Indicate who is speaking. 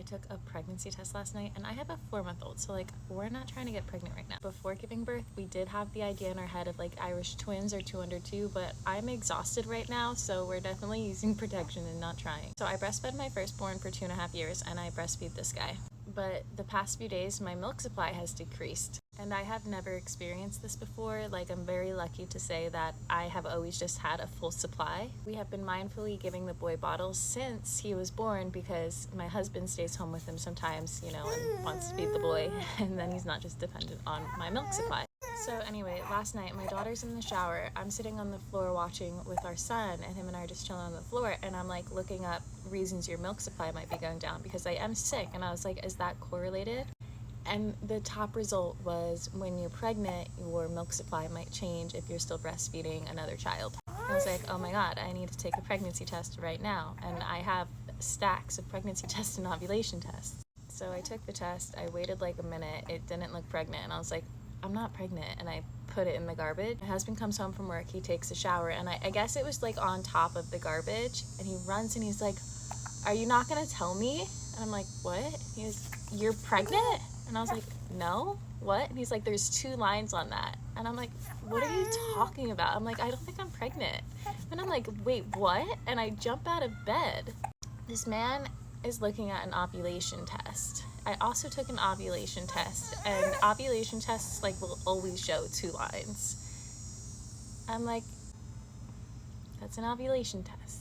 Speaker 1: I took a pregnancy test last night and I have a 4-month-old, so like we're not trying to get pregnant right now. Before giving birth, we did have the idea in our head of like Irish twins or 2 under 2, but I'm exhausted right now, so we're definitely using protection and not trying. So I breastfed my firstborn for 2.5 years and I breastfeed this guy. But the past few days my milk supply has decreased, and I have never experienced this before. Like, I'm very lucky to say that I have always just had a full supply. We have been mindfully giving the boy bottles since he was born because my husband stays home with him sometimes, you know, and wants to feed the boy, and then he's not just dependent on my milk supply. So anyway, last night my daughter's in the shower, I'm sitting on the floor watching with our son, and him and I are just chilling on the floor, and I'm like looking up reasons your milk supply might be going down because I am sick, and I was like, is that correlated? And the top result was, when you're pregnant, your milk supply might change if you're still breastfeeding another child. I was like, oh my god, I need to take a pregnancy test right now, and I have stacks of pregnancy tests and ovulation tests. So I took the test, I waited like a minute, it didn't look pregnant, and I was like, I'm not pregnant, and I put it in the garbage. My husband comes home from work, he takes a shower, and I guess it was like on top of the garbage, and he runs and he's like, are you not gonna tell me? And I'm like, what? He goes, you're pregnant? And I was like, no, what? And he's like, there's 2 lines on that. And I'm like, what are you talking about? I'm like, I don't think I'm pregnant. And I'm like, wait, what? And I jump out of bed. This man is looking at an ovulation test. I also took an ovulation test, and ovulation tests like will always show 2 lines. I'm like, that's an ovulation test.